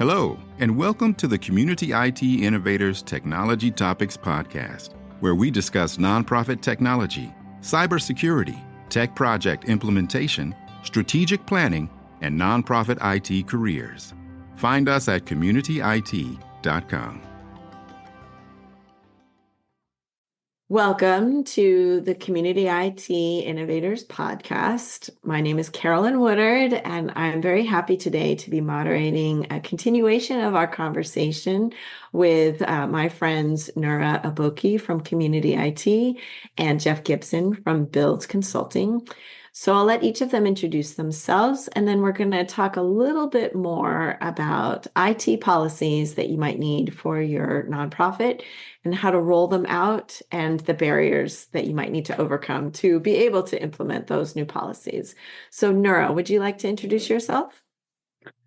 Hello, and welcome to the Community IT Innovators Technology Topics Podcast, where we discuss nonprofit technology, cybersecurity, tech project implementation, strategic planning, and nonprofit IT careers. Find us at communityit.com. Welcome to the Community IT Innovators Podcast. My name is Carolyn Woodard, and I'm very happy today to be moderating a continuation of our conversation with my friends Nura Aboki from Community IT and Jeff Gibson from Build Consulting. So I'll let each of them introduce themselves, and then we're going to talk a little bit more about IT policies that you might need for your nonprofit and how to roll them out and the barriers that you might need to overcome to be able to implement those new policies. So Nura, would you like to introduce yourself?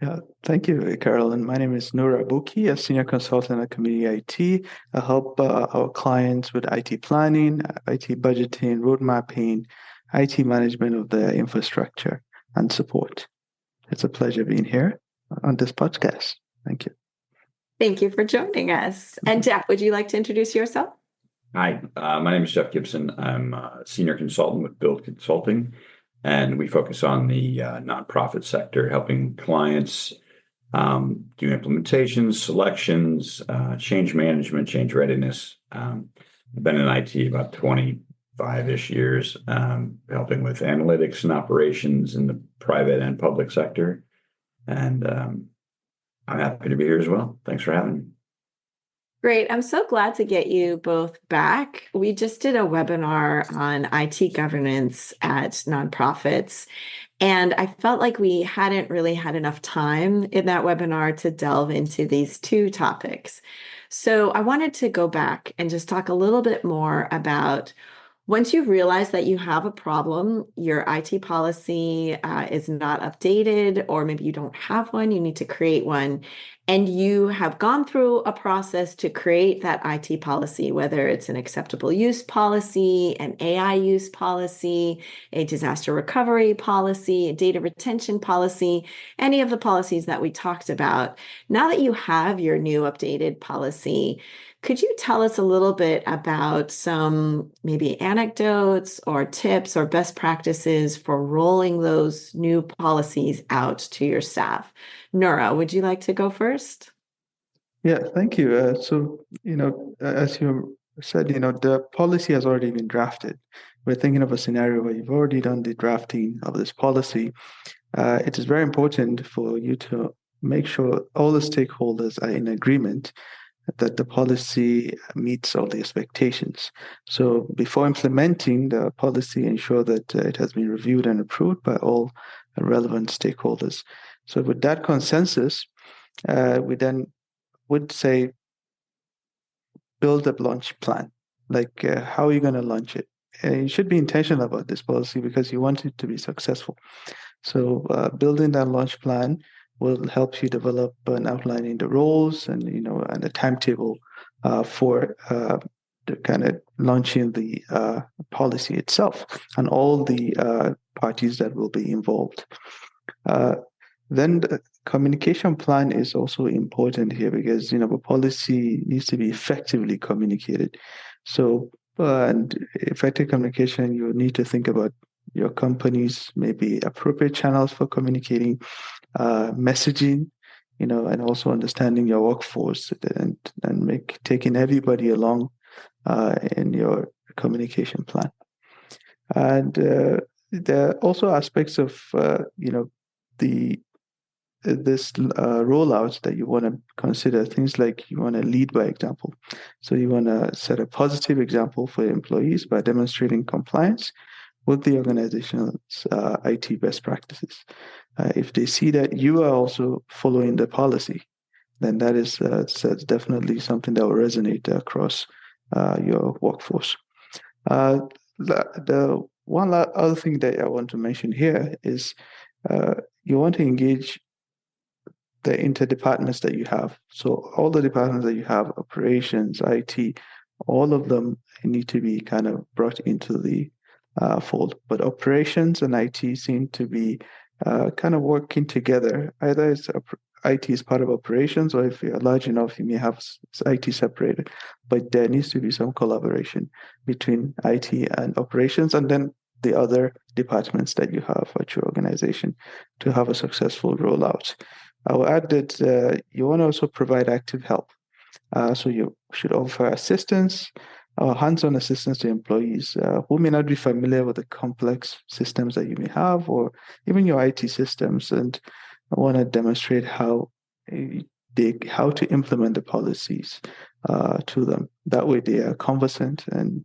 Yeah, thank you, Carolyn. My name is Nura Aboki, a senior consultant at Community IT. I help our clients with IT planning, IT budgeting, road mapping, IT management of their infrastructure and support. It's a pleasure being here on this podcast. Thank you. Thank you for joining us. And Jeff, would you like to introduce yourself? Hi, my name is Jeff Gibson. I'm a senior consultant with Build Consulting, and we focus on the nonprofit sector, helping clients do implementations, selections, change management, change readiness. I've been in IT about 25-ish years, helping with analytics and operations in the private and public sector. And I'm happy to be here as well. Thanks for having me. Great. I'm so glad to get you both back. We just did a webinar on IT governance at nonprofits, and I felt like we hadn't really had enough time in that webinar to delve into these two topics. So I wanted to go back and just talk a little bit more about once you realize that you have a problem, your IT policy is not updated, or maybe you don't have one, you need to create one, and you have gone through a process to create that IT policy, whether it's an acceptable use policy, an AI use policy, a disaster recovery policy, a data retention policy, any of the policies that we talked about. Now that you have your new updated policy, could you tell us a little bit about some maybe anecdotes or tips or best practices for rolling those new policies out to your staff? Nura, would you like to go first? Yeah, thank you. As you said, the policy has already been drafted. We're thinking of a scenario where you've already done the drafting of this policy. It is very important for you to make sure all the stakeholders are in agreement that the policy meets all the expectations. So before implementing the policy, ensure that it has been reviewed and approved by all relevant stakeholders. So with that consensus, we then would say, build a launch plan. Like, how are you going to launch it? You should be intentional about this policy because you want it to be successful. So building that launch plan will help you develop and outlining the roles and and a timetable for the kind of launching the policy itself and all the parties that will be involved. Then the communication plan is also important here because the policy needs to be effectively communicated. So and effective communication, you need to think about your company's maybe appropriate channels for communicating, messaging, and also understanding your workforce and taking everybody along in your communication plan. And there are also aspects of this rollouts that you want to consider. Things like you want to lead by example. So you want to set a positive example for your employees by demonstrating compliance with the organization's IT best practices. If they see that you are also following the policy, then that is definitely something that will resonate across your workforce. The one other thing that I want to mention here is you want to engage the interdepartments that you have. So all the departments that you have, operations, IT, all of them need to be kind of brought into the fold. But operations and IT seem to be kind of working together. Either it's IT is part of operations, or if you're large enough, you may have IT separated. But there needs to be some collaboration between IT and operations, and then the other departments that you have at your organization to have a successful rollout. I will add that you want to also provide active help. So you should offer assistance, hands-on assistance to employees who may not be familiar with the complex systems that you may have, or even your IT systems, and I want to demonstrate how to implement the policies to them. That way, they are conversant and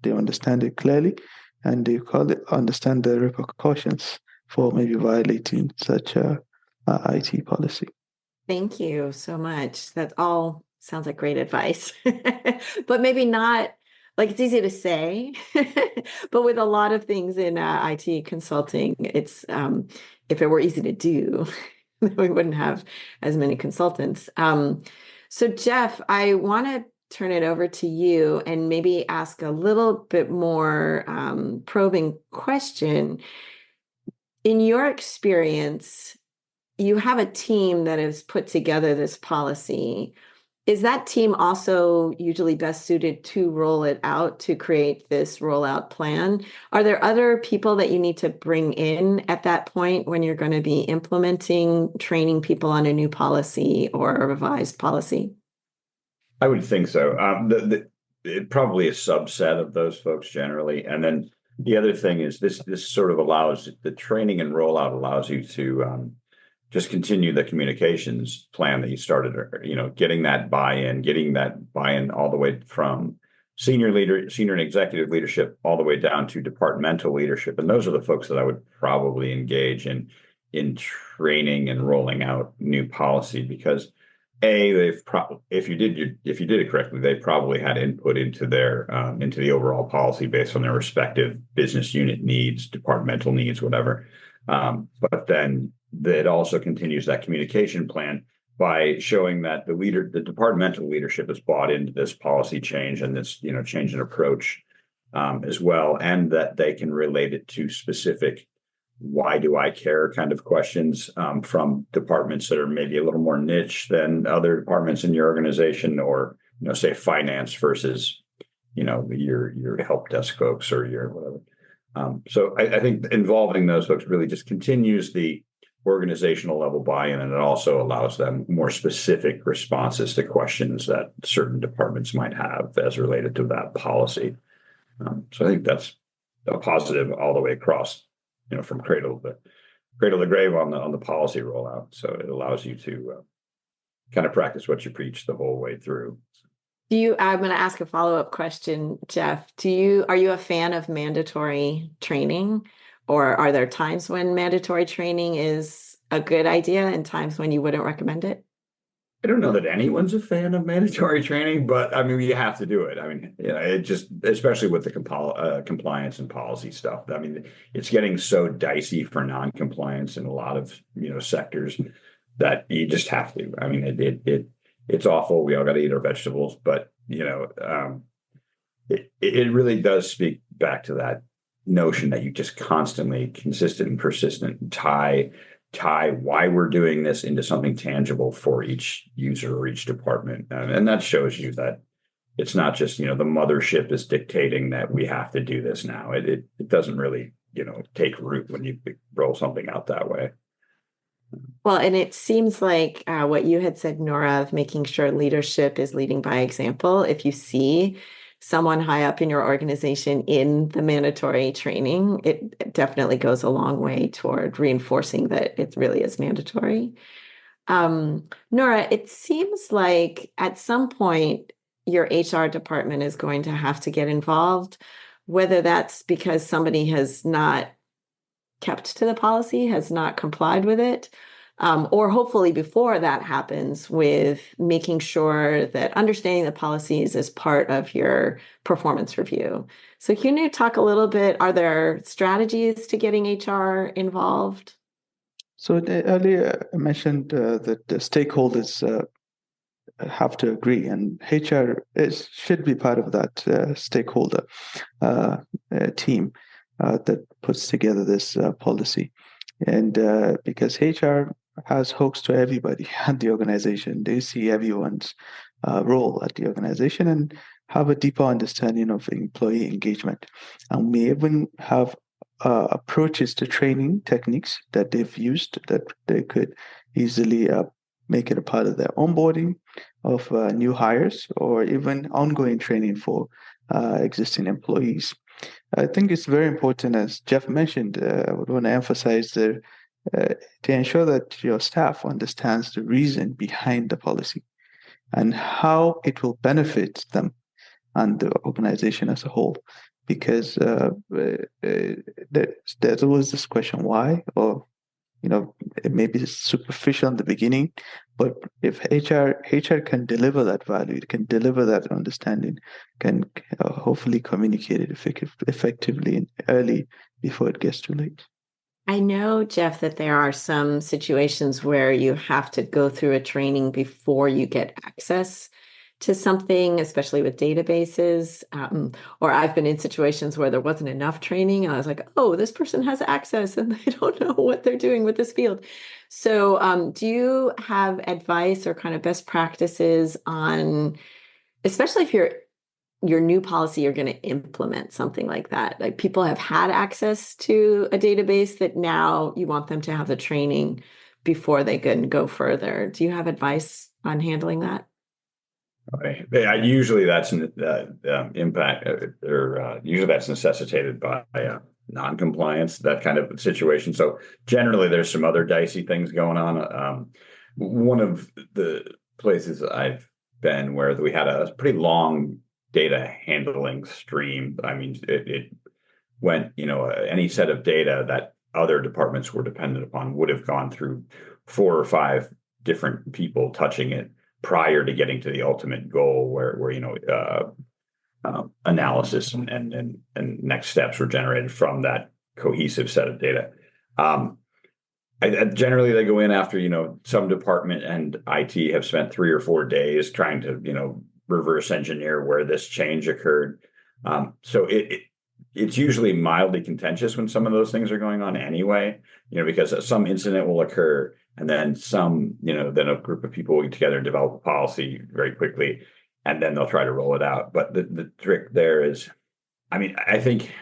they understand it clearly, and they understand the repercussions for maybe violating such a IT policy. Thank you so much. That all sounds like great advice, but maybe not like it's easy to say, but with a lot of things in IT consulting, it's if it were easy to do, we wouldn't have as many consultants. So Jeff, I want to turn it over to you and maybe ask a little bit more probing question. In your experience, you have a team that has put together this policy. Is that team also usually best suited to roll it out, to create this rollout plan? Are there other people that you need to bring in at that point when you're going to be implementing, training people on a new policy or a revised policy? I would think so. It probably a subset of those folks generally. And then the other thing is this sort of allows the training and rollout allows you to just continue the communications plan that you started, getting that buy-in all the way from senior and executive leadership all the way down to departmental leadership. And those are the folks that I would probably engage in training and rolling out new policy, because if you did it correctly, they probably had input into into the overall policy based on their respective business unit needs, departmental needs, whatever. But then it also continues that communication plan by showing that the departmental leadership has bought into this policy change and this change in approach as well, and that they can relate it to specific why do I care kind of questions from departments that are maybe a little more niche than other departments in your organization, or say finance versus your help desk folks or your whatever. So I think involving those folks really just continues the organizational level buy-in, and it also allows them more specific responses to questions that certain departments might have as related to that policy. So I think that's a positive all the way across, from cradle to grave on the policy rollout. So it allows you to kind of practice what you preach the whole way through. I'm going to ask a follow-up question, Jeff. Are you a fan of mandatory training, or are there times when mandatory training is a good idea and times when you wouldn't recommend it? I don't know that anyone's a fan of mandatory training, but I mean, you have to do it. I mean, it just, especially with the compliance and policy stuff. I mean, it's getting so dicey for non-compliance in a lot of sectors that you just have to. I mean, it's awful. We all got to eat our vegetables, but it really does speak back to that notion that you just constantly, consistent and persistent, tie why we're doing this into something tangible for each user or each department. And that shows you that it's not just, the mothership is dictating that we have to do this now. It doesn't really, take root when you roll something out that way. Well, and it seems like what you had said, Nora, of making sure leadership is leading by example. If you see someone high up in your organization in the mandatory training, it definitely goes a long way toward reinforcing that it really is mandatory. Nora, it seems like at some point your HR department is going to have to get involved, whether that's because somebody has not kept to the policy, has not complied with it, or hopefully before that happens, with making sure that understanding the policies is part of your performance review. So can you talk a little bit, are there strategies to getting HR involved? So earlier I mentioned that the stakeholders have to agree, and HR should be part of that stakeholder team that puts together this policy. And because HR has hooks to everybody at the organization. They see everyone's role at the organization and have a deeper understanding of employee engagement. And we even have approaches to training techniques that they've used that they could easily make it a part of their onboarding of new hires or even ongoing training for existing employees. I think it's very important, as Jeff mentioned, I would want to emphasize to ensure that your staff understands the reason behind the policy and how it will benefit them and the organization as a whole. Because there's always this question, why? Or, it may be superficial in the beginning, but if HR can deliver that value, it can deliver that understanding, can hopefully communicate it effectively and early before it gets too late. I know, Jeff, that there are some situations where you have to go through a training before you get access to something, especially with databases. Or I've been in situations where there wasn't enough training. And I was like, oh, this person has access and they don't know what they're doing with this field. So do you have advice or kind of best practices on, especially if your new policy, you're going to implement something like that? Like people have had access to a database that now you want them to have the training before they can go further. Do you have advice on handling that? Usually that's an impact, or usually that's necessitated by non-compliance, that kind of situation. So generally, there's some other dicey things going on. One of the places I've been where we had a pretty long data handling stream. I mean, it went, any set of data that other departments were dependent upon would have gone through 4 or 5 different people touching it prior to getting to the ultimate goal where analysis and next steps were generated from that cohesive set of data. Generally, they go in after, some department and IT have spent 3 or 4 days trying to, reverse engineer where this change occurred. So it's usually mildly contentious when some of those things are going on anyway, because some incident will occur and then then a group of people will get together and develop a policy very quickly, and then they'll try to roll it out. But the trick there is, I think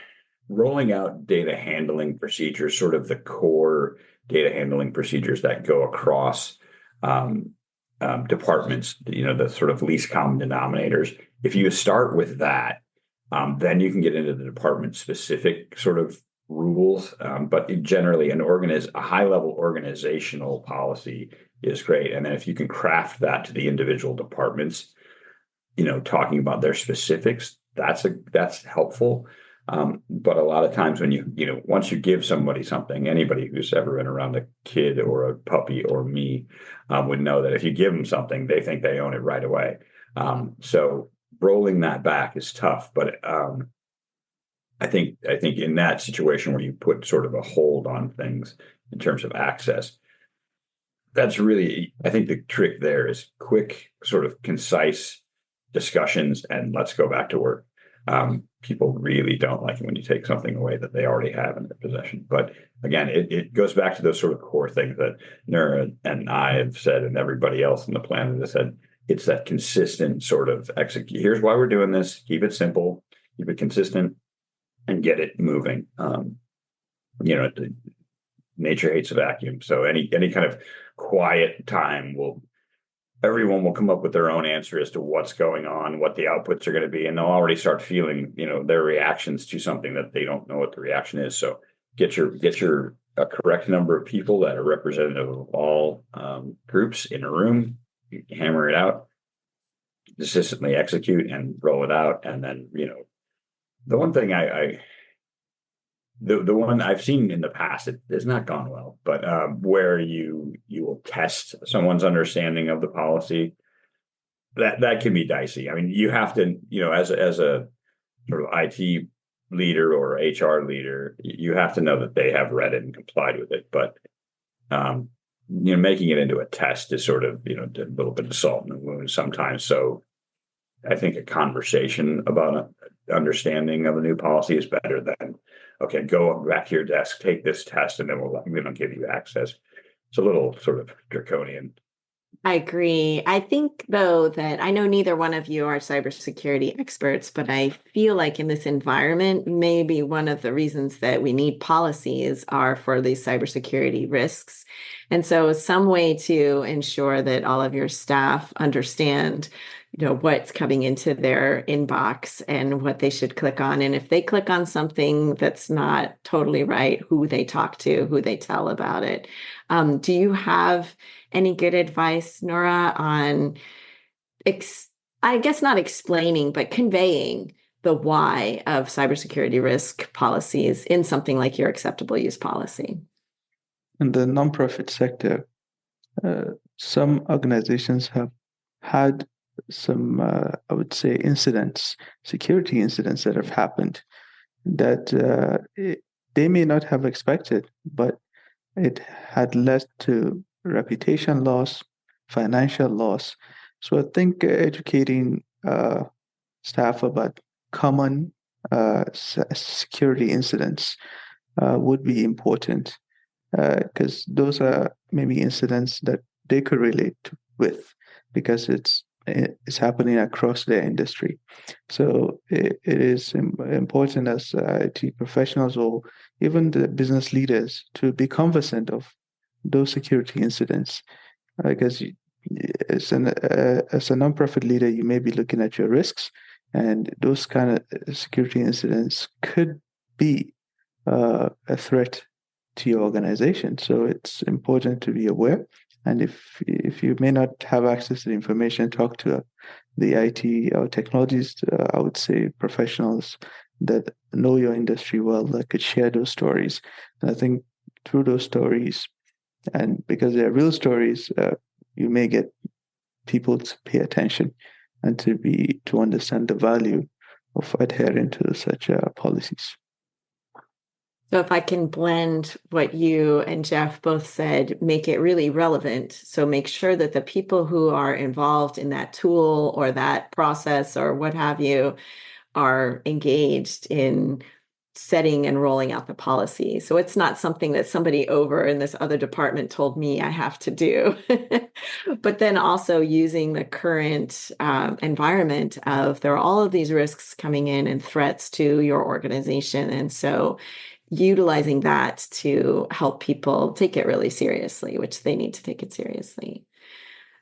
rolling out data handling procedures, sort of the core data handling procedures that go across departments, the sort of least common denominators. If you start with that, then you can get into the department specific sort of rules. But generally, a high level organizational policy is great. And then if you can craft that to the individual departments, talking about their specifics, that's helpful. But a lot of times when once you give somebody something, anybody who's ever been around a kid or a puppy or me would know that if you give them something, they think they own it right away. So rolling that back is tough, but I think in that situation where you put sort of a hold on things in terms of access, that's really, I think the trick there is quick, sort of concise discussions and let's go back to work. People really don't like it when you take something away that they already have in their possession. But again, it goes back to those sort of core things that Nura and I have said, and everybody else on the planet has said. It's that consistent sort of execute. Here's why we're doing this. Keep it simple, keep it consistent, and get it moving. Nature hates a vacuum. So any kind of quiet time everyone will come up with their own answer as to what's going on, what the outputs are going to be, and they'll already start feeling, their reactions to something that they don't know what the reaction is. So get a correct number of people that are representative of all groups in a room, hammer it out, consistently execute and roll it out. And then, the one thing the one I've seen in the past, it has not gone well, but where you will test someone's understanding of the policy, that can be dicey. I mean, you have to, as a sort of IT leader or HR leader, you have to know that they have read it and complied with it. But making it into a test is sort of, a little bit of salt in the wound sometimes. So I think a conversation about understanding of a new policy is better than, okay, go back to your desk, take this test, and then we'll give you access. It's a little sort of draconian. I agree. I think, though, that I know neither one of you are cybersecurity experts, but I feel like in this environment, maybe one of the reasons that we need policies are for these cybersecurity risks. And so, some way to ensure that all of your staff understand, what's coming into their inbox and what they should click on. And if they click on something that's not totally right, who they talk to, who they tell about it. Do you have any good advice, Nora, on, I guess not explaining, but conveying the why of cybersecurity risk policies in something like your acceptable use policy? In the nonprofit sector, some organizations have had some, I would say, security incidents that have happened that they may not have expected, but it had led to reputation loss, financial loss. So I think educating staff about common security incidents would be important because those are maybe incidents that they could relate with because it's happening across their industry. So it is important as IT professionals or even the business leaders to be conversant of those security incidents. Because as a nonprofit leader, you may be looking at your risks, and those kind of security incidents could be a threat to your organization. So it's important to be aware. And if you may not have access to the information, talk to the IT or technologists, I would say professionals that know your industry well that could share those stories. And I think through those stories, and because they're real stories, you may get people to pay attention and to understand the value of adhering to such policies. So if I can blend what you and Jeff both said, make it really relevant. So make sure that the people who are involved in that tool or that process or what have you are engaged in setting and rolling out the policy. So it's not something that somebody over in this other department told me I have to do. But then also using the current environment of there are all of these risks coming in and threats to your organization. And so utilizing that to help people take it really seriously, which they need to take it seriously.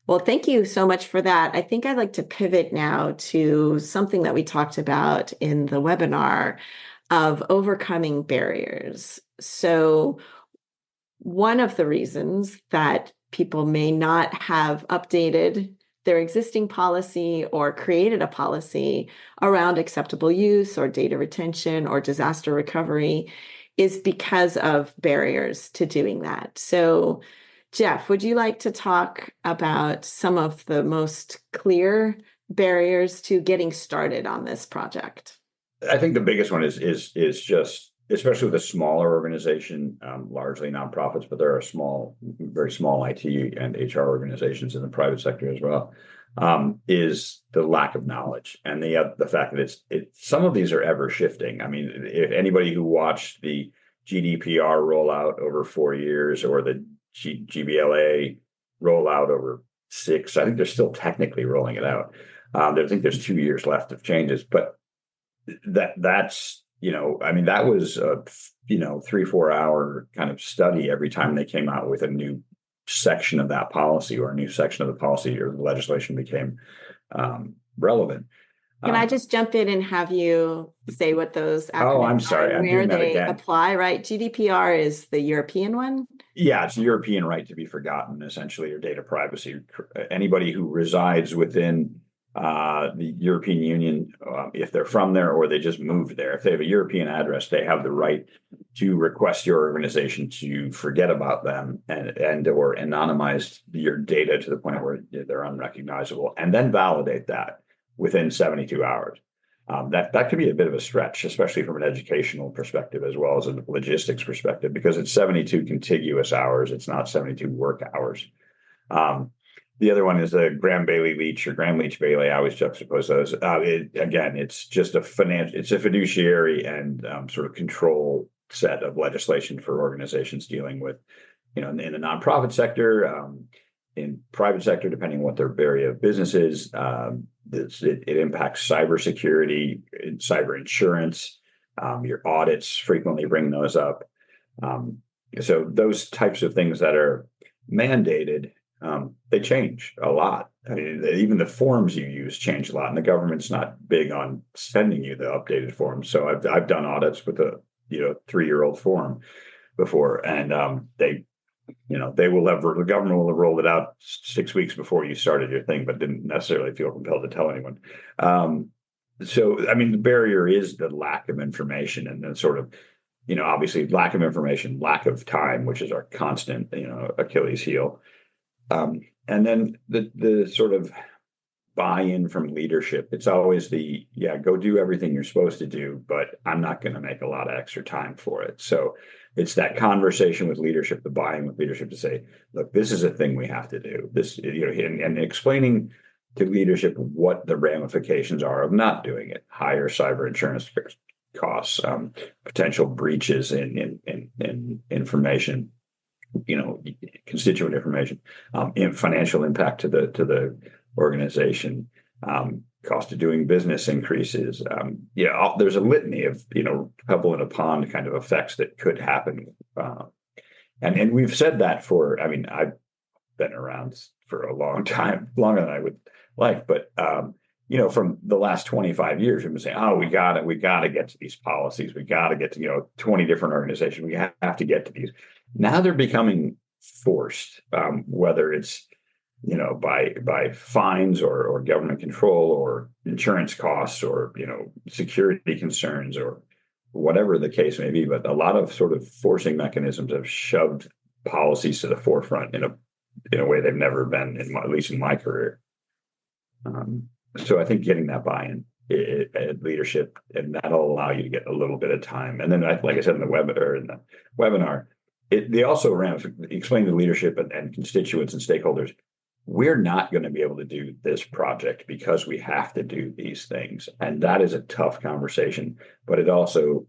Well, thank you so much for that. I think I'd like to pivot now to something that we talked about in the webinar of overcoming barriers. So one of the reasons that people may not have updated their existing policy or created a policy around acceptable use or data retention or disaster recovery is because of barriers to doing that. So, Jeff, would you like to talk about some of the most clear barriers to getting started on this project? I think the biggest one is just, especially with a smaller organization, largely nonprofits, but there are very small IT and HR organizations in the private sector as well. Is the lack of knowledge and the fact that some of these are ever shifting. I mean, if anybody who watched the GDPR rollout over 4 years or the GBLA rollout over 6, I think they're still technically rolling it out. I think there's 2 years left of changes, but that's I mean, that was a 3-4 hour kind of study every time they came out with a new section of that policy or a new section of the policy or the legislation became relevant. Can I just jump in and have you say what those acronyms I'm sorry. are, where they apply, right? GDPR is the European one? Yeah, it's the European right to be forgotten, essentially, or data privacy. Anybody who resides within the European Union, if they're from there or they just moved there, if they have a European address, they have the right to request your organization to forget about them and or anonymize your data to the point where they're unrecognizable, and then validate that within 72 hours. That could be a bit of a stretch, especially from an educational perspective as well as a logistics perspective, because it's 72 contiguous hours. It's not 72 work hours. The other one is the Graham-Bailey-Leach or Graham-Leach-Bailey. I always juxtapose those. Again, it's just it's a fiduciary and sort of control set of legislation for organizations dealing with in the nonprofit sector, in private sector, depending on what their area of business is, it impacts cybersecurity, cyber insurance. Your audits frequently bring those up. So those types of things that are mandated, they change a lot. I mean, even the forms you use change a lot, and the government's not big on sending you the updated forms. So I've done audits with a 3-year-old form before, and the government will have rolled it out 6 weeks before you started your thing, but didn't necessarily feel compelled to tell anyone. So I mean, the barrier is the lack of information, and then sort of, obviously lack of information, lack of time, which is our constant, Achilles heel. And then the sort of buy-in from leadership. It's always go do everything you're supposed to do, but I'm not going to make a lot of extra time for it. So it's that conversation with leadership, the buy-in with leadership to say, look, this is a thing we have to do. This, and explaining to leadership what the ramifications are of not doing it: higher cyber insurance costs, potential breaches in information, constituent information, financial impact to the organization, cost of doing business increases. There's a litany of pebble in a pond kind of effects that could happen, and we've said that for. I mean, I've been around for a long time, longer than I would like, but from the last 25 years, we've been saying, oh, we got to get to these policies. We got to get to 20 different organizations. We have to get to these. Now they're becoming forced, whether it's by fines or government control or insurance costs or security concerns or whatever the case may be. But a lot of sort of forcing mechanisms have shoved policies to the forefront in a way they've never been, at least in my career. So I think getting that buy-in, leadership, and that'll allow you to get a little bit of time. And then, like I said in the webinar, they also explain to leadership and constituents and stakeholders, we're not going to be able to do this project because we have to do these things. And that is a tough conversation, but it also,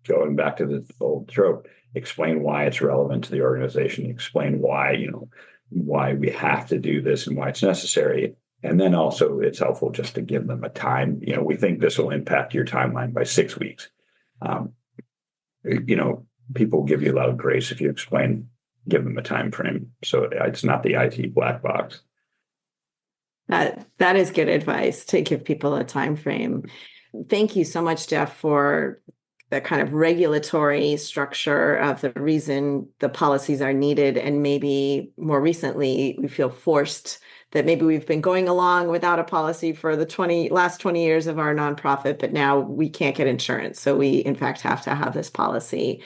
going back to the old trope, explain why it's relevant to the organization, explain why we have to do this and why it's necessary. And then also it's helpful just to give them a time. We think this will impact your timeline by 6 weeks. People give you a lot of grace if you give them a time frame. So it's not the IT black box. That is good advice, to give people a time frame. Thank you so much, Jeff, for the kind of regulatory structure of the reason the policies are needed. And maybe more recently, we feel forced that maybe we've been going along without a policy for the last 20 years of our nonprofit, but now we can't get insurance. So we, in fact, have to have this policy.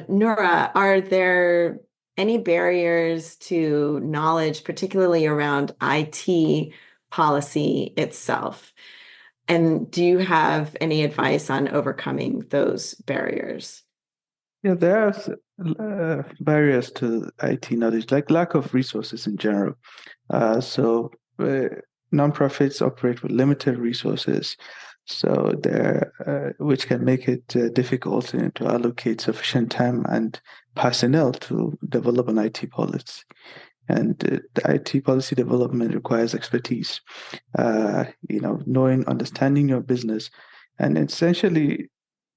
Nora, are there any barriers to knowledge, particularly around IT policy itself? And do you have any advice on overcoming those barriers? Yeah, there are barriers to IT knowledge, like lack of resources in general. So nonprofits operate with limited resources, so which can make it difficult to allocate sufficient time and personnel to develop an IT policy. And the IT policy development requires expertise, understanding your business, and essentially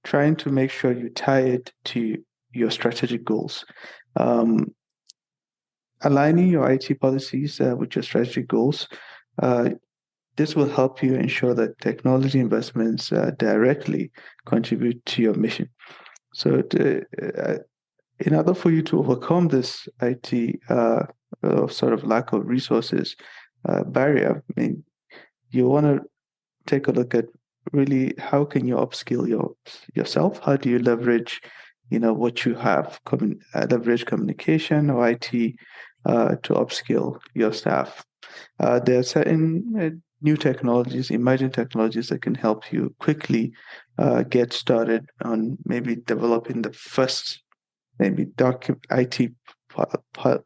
trying to make sure you tie it to your strategic goals. Aligning your IT policies with your strategic goals, this will help you ensure that technology investments directly contribute to your mission. So in order for you to overcome this IT sort of lack of resources barrier, I mean, you want to take a look at really how can you upskill yourself? How do you leverage, what you have, leverage communication or IT to upskill your staff? There are certain new technologies, emerging technologies that can help you quickly get started on maybe developing the first IT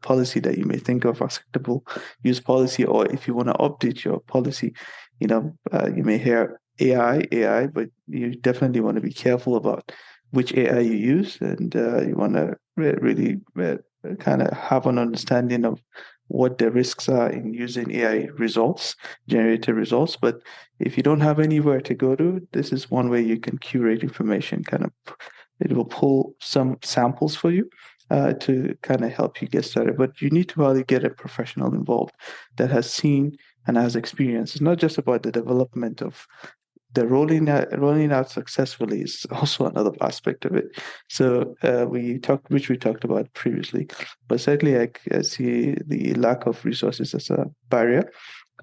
policy that you may think of as acceptable use policy, or if you want to update your policy, you may hear AI, but you definitely want to be careful about which AI you use, and you want to really kind of have an understanding of what the risks are in using AI results, generated results. But if you don't have anywhere to go to, this is one way you can curate information. It will pull some samples for you to kind of help you get started. But you need to probably get a professional involved that has seen and has experience. It's not just about the development of the rolling out successfully is also another aspect of it. So which we talked about previously, but certainly I see the lack of resources as a barrier,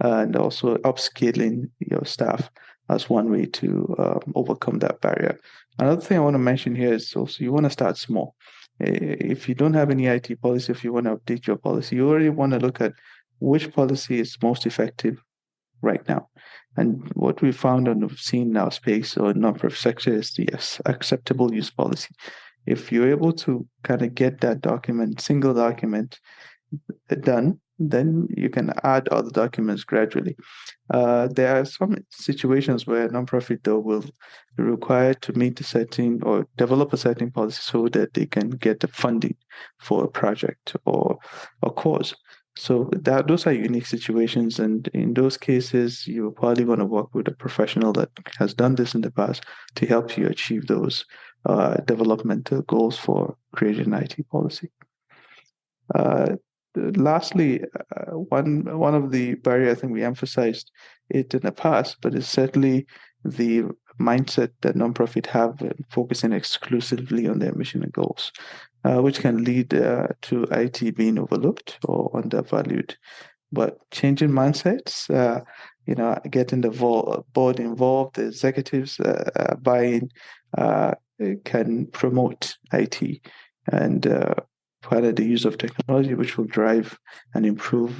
and also upscaling your staff as one way to overcome that barrier. Another thing I want to mention here is also you want to start small. If you don't have any IT policy, if you want to update your policy, you already want to look at which policy is most effective right now. And what we found and we've seen in our space or non-profit sector is the acceptable use policy. If you're able to kind of get that single document done, then you can add other documents gradually. There are some situations where a nonprofit though will be required to meet a certain or develop a certain policy so that they can get the funding for a project or a cause. So those are unique situations, and in those cases, you're probably going to work with a professional that has done this in the past to help you achieve those developmental goals for creating an IT policy. Lastly, one of the barriers I think we emphasized it in the past, but it's certainly the mindset that nonprofit have focusing exclusively on their mission and goals, which can lead to IT being overlooked or undervalued. But changing mindsets, getting the board involved, the executives buying, can promote IT and further the use of technology, which will drive and improve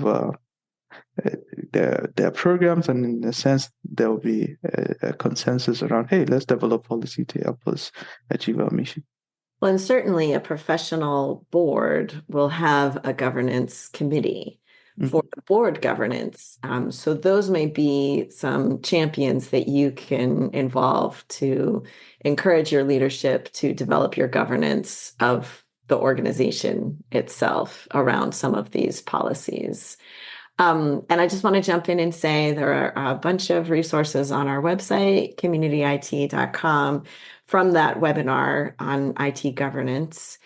their programs. And in a sense, there will be a consensus around, hey, let's develop policy to help us achieve our mission. Well, and certainly a professional board will have a governance committee for the board governance. So those may be some champions that you can involve to encourage your leadership to develop your governance of the organization itself around some of these policies. And I just want to jump in and say there are a bunch of resources on our website, communityit.com, from that webinar on IT governance,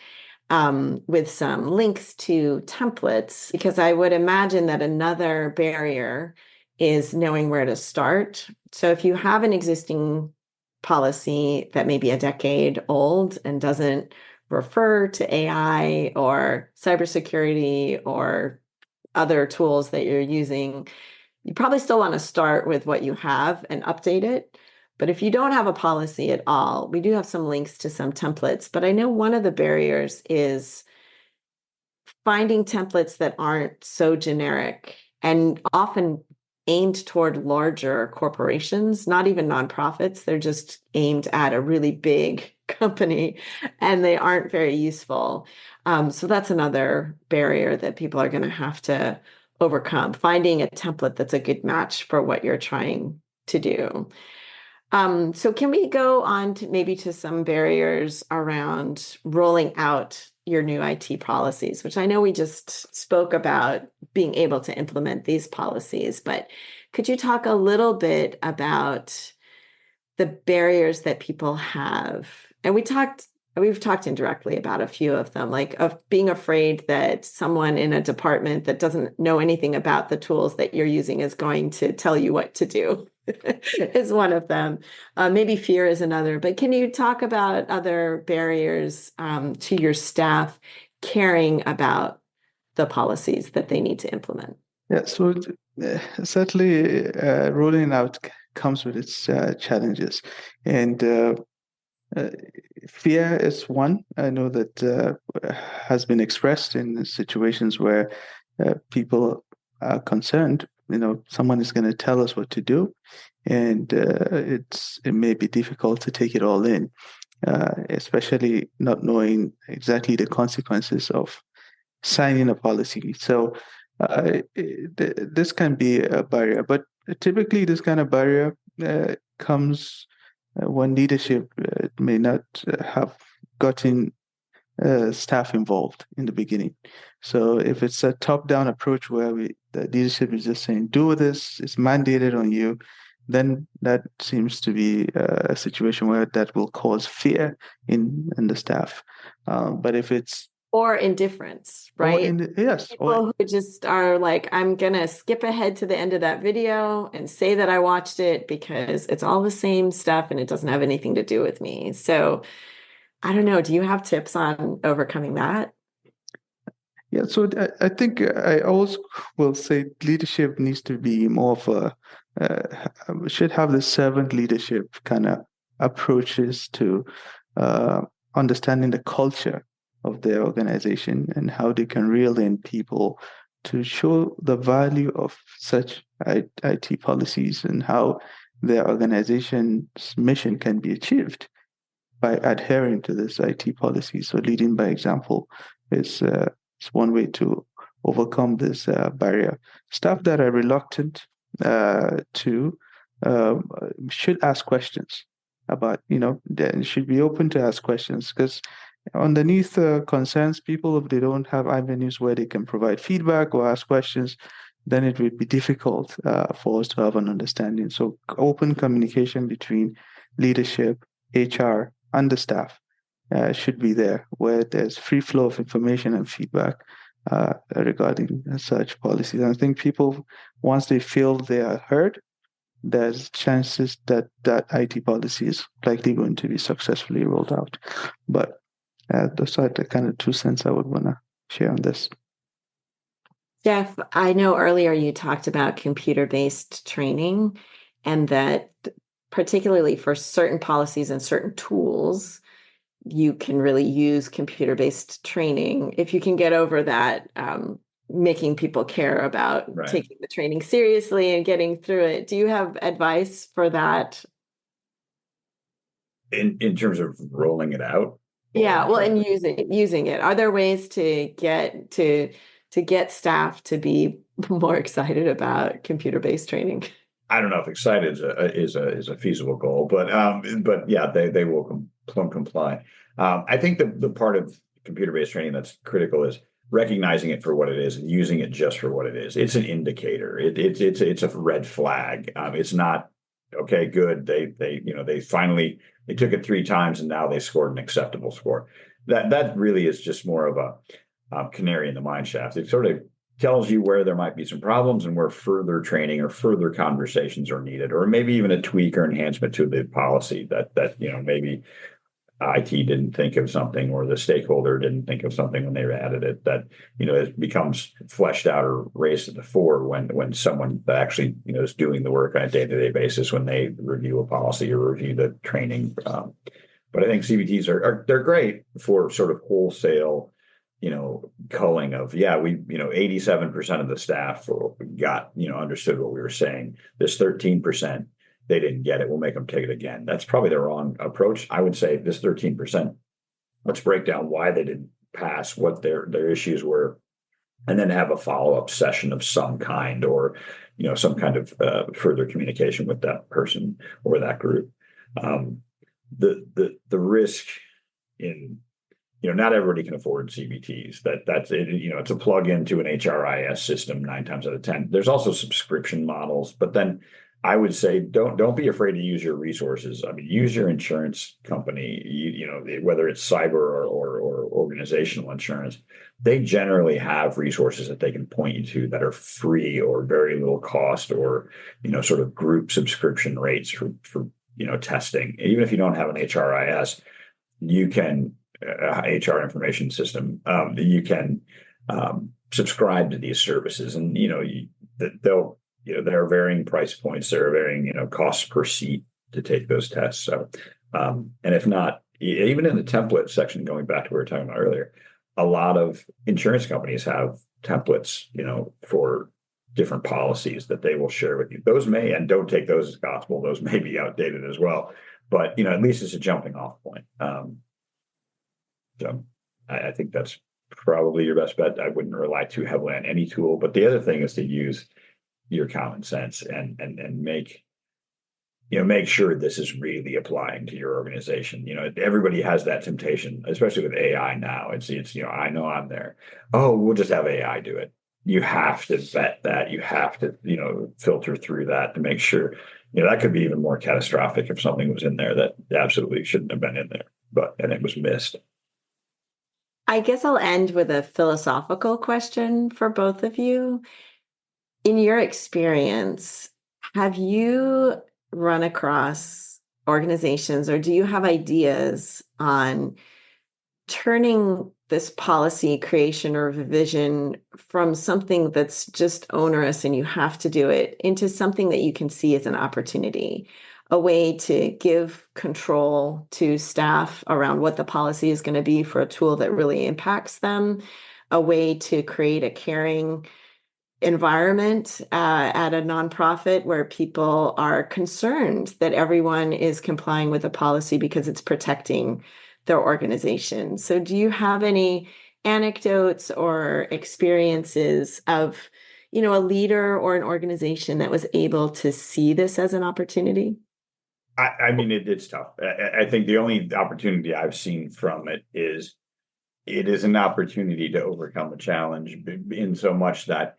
with some links to templates, because I would imagine that another barrier is knowing where to start. So if you have an existing policy that may be a decade old and doesn't refer to AI or cybersecurity or other tools that you're using, you probably still want to start with what you have and update it. But if you don't have a policy at all, we do have some links to some templates. But I know one of the barriers is finding templates that aren't so generic and often aimed toward larger corporations, not even nonprofits. They're just aimed at a really big company and they aren't very useful. So that's another barrier that people are going to have to overcome, finding a template that's a good match for what you're trying to do. So can we go on to maybe to some barriers around rolling out your new IT policies, which I know we just spoke about being able to implement these policies, but could you talk a little bit about the barriers that people have? And we've talked indirectly about a few of them, like of being afraid that someone in a department that doesn't know anything about the tools that you're using is going to tell you what to do is one of them. Maybe fear is another, but can you talk about other barriers to your staff caring about the policies that they need to implement? Yeah, so certainly rolling out comes with its challenges. And fear is one. I know that has been expressed in situations where people are concerned. Someone is going to tell us what to do, and it may be difficult to take it all in, especially not knowing exactly the consequences of signing a policy. So this can be a barrier, but typically this kind of barrier comes when leadership may not have gotten staff involved in the beginning. So if it's a top-down approach where the leadership is just saying, do this, it's mandated on you, then that seems to be a situation where that will cause fear in the staff. But if it's or indifference, or right? in the, yes, People who just are like, I'm gonna skip ahead to the end of that video and say that I watched it because it's all the same stuff and it doesn't have anything to do with me. So I don't know. Do you have tips on overcoming that? yeah. So I think I always will say leadership needs to be more of we should have the servant leadership kind of approaches to uh, understanding the culture of their organization and how they can reel in people to show the value of such IT policies and how their organization's mission can be achieved by adhering to this IT policy. So leading by example is one way to overcome this barrier. Staff that are reluctant to should ask questions about, they should be open to ask questions because underneath concerns, people, if they don't have avenues where they can provide feedback or ask questions, then it would be difficult for us to have an understanding. So open communication between leadership, HR, and the staff should be there, where there's free flow of information and feedback regarding such policies. And I think people, once they feel they are heard, there's chances that that IT policy is likely going to be successfully rolled out. But those are the kind of 2 cents I would want to share on this. Jeff, I know earlier you talked about computer-based training and that particularly for certain policies and certain tools, you can really use computer-based training if you can get over that making people care about taking the training seriously and getting through it. Do you have advice for that? In terms of rolling it out? Yeah, well, and using it. Are there ways to get staff to be more excited about computer-based training? I don't know if excited is a feasible goal, but yeah, they will comply. I think the part of computer-based training that's critical is recognizing it for what it is and using it just for what it is. It's an indicator. It's a red flag. It's not okay. Good. They finally they took it 3 times and now they scored an acceptable score. That really is just more of a canary in the mine shaft. It sort of tells you where there might be some problems and where further training or further conversations are needed, or maybe even a tweak or enhancement to the policy that maybe IT didn't think of something or the stakeholder didn't think of something when they added it that it becomes fleshed out or raised to the fore when someone that actually is doing the work on a day-to-day basis when they review a policy or review the training. But I think CBTs they're great for sort of wholesale culling of, we 87% of the staff got understood what we were saying. This 13%, they didn't get it. We'll make them take it again. That's probably the wrong approach. I would say this 13%, let's break down why they didn't pass, what their issues were, and then have a follow-up session of some kind, or some kind of further communication with that person or that group. The risk in not everybody can afford CBTs. That's it. It's a plug-in to an HRIS system 9 times out of 10. There's also subscription models, but then I would say don't be afraid to use your resources. I mean, use your insurance company. Whether it's cyber or organizational insurance, they generally have resources that they can point you to that are free or very little cost, or sort of group subscription rates for testing. Even if you don't have an HRIS, you can. HR information system, you can subscribe to these services, and they'll there are varying price points, there are varying costs per seat to take those tests. So, and if not, even in the template section, going back to what we were talking about earlier, a lot of insurance companies have templates, for different policies that they will share with you. Those may, and don't take those as gospel, those may be outdated as well, but at least it's a jumping off point. So I think that's probably your best bet. I wouldn't rely too heavily on any tool. But the other thing is to use your common sense and make make sure this is really applying to your organization. Everybody has that temptation, especially with AI now. It's I know I'm there. Oh, we'll just have AI do it. You have to vet that. You have to, filter through that to make sure, that could be even more catastrophic if something was in there that absolutely shouldn't have been in there, and it was missed. I guess I'll end with a philosophical question for both of you. In your experience, have you run across organizations, or do you have ideas on turning this policy creation or revision from something that's just onerous and you have to do it into something that you can see as an opportunity, a way to give control to staff around what the policy is going to be for a tool that really impacts them, a way to create a caring environment at a nonprofit where people are concerned that everyone is complying with the policy because it's protecting their organization. So do you have any anecdotes or experiences of, a leader or an organization that was able to see this as an opportunity? I mean, it's tough. I think the only opportunity I've seen from it is an opportunity to overcome a challenge in so much that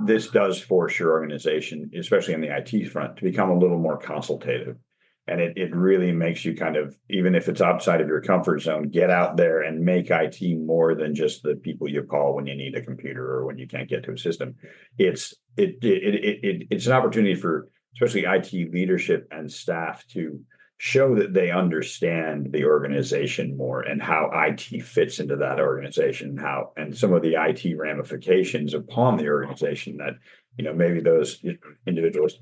this does force your organization, especially on the IT front, to become a little more consultative. And it really makes you kind of, even if it's outside of your comfort zone, get out there and make IT more than just the people you call when you need a computer or when you can't get to a system. It's an opportunity for especially IT leadership and staff to show that they understand the organization more and how IT fits into that organization, and some of the IT ramifications upon the organization that, maybe those individuals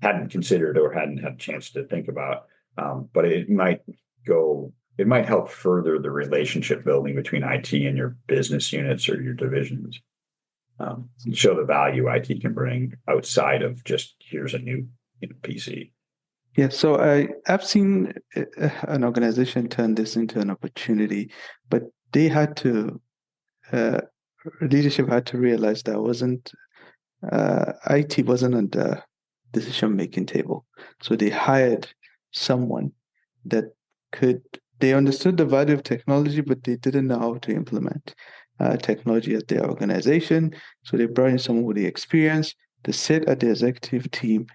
hadn't considered or hadn't had a chance to think about. But it might help further the relationship building between IT and your business units or your divisions. Show the value IT can bring outside of just here's a new PC. Yeah, so I've seen an organization turn this into an opportunity, but they had to, leadership had to realize that IT wasn't on the decision-making table. So they hired someone that they understood the value of technology, but they didn't know how to implement technology at their organization. So they brought in someone with the experience to sit at the executive team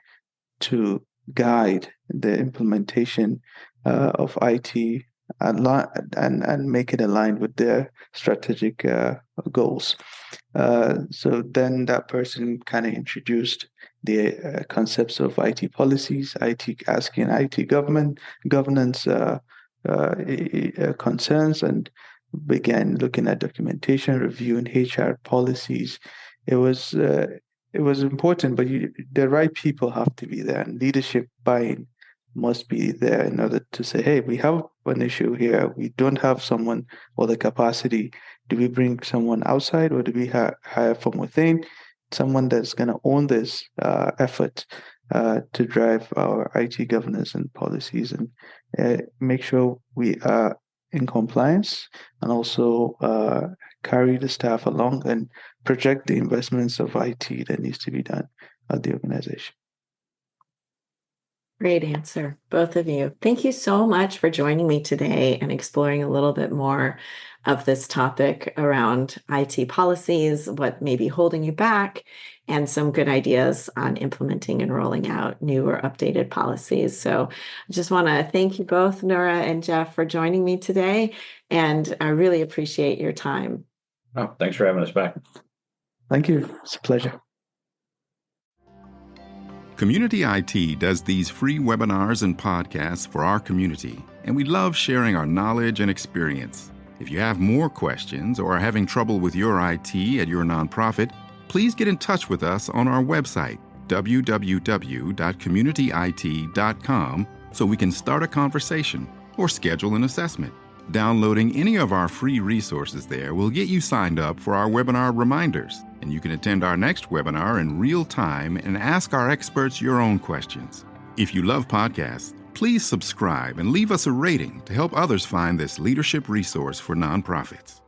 to guide the implementation of IT and make it aligned with their strategic goals. So then that person kind of introduced the concepts of IT policies, asking IT governance concerns, and began looking at documentation, reviewing HR policies. It was important, but the right people have to be there, and leadership buy-in must be there in order to say, hey, we have an issue here. We don't have someone or the capacity. Do we bring someone outside, or do we hire from within? Someone that's going to own this effort to drive our IT governance and policies and make sure we are in compliance, and also carry the staff along and project the investments of IT that needs to be done at the organization. Great answer, both of you. Thank you so much for joining me today and exploring a little bit more of this topic around IT policies, what may be holding you back, and some good ideas on implementing and rolling out new or updated policies. So I just want to thank you both, Nora and Jeff, for joining me today, and I really appreciate your time. Oh, thanks for having us back. Thank you. It's a pleasure. Community IT does these free webinars and podcasts for our community, and we love sharing our knowledge and experience. If you have more questions or are having trouble with your IT at your nonprofit, please get in touch with us on our website, www.communityit.com, so we can start a conversation or schedule an assessment. Downloading any of our free resources there will get you signed up for our webinar reminders, and you can attend our next webinar in real time and ask our experts your own questions. If you love podcasts, please subscribe and leave us a rating to help others find this leadership resource for nonprofits.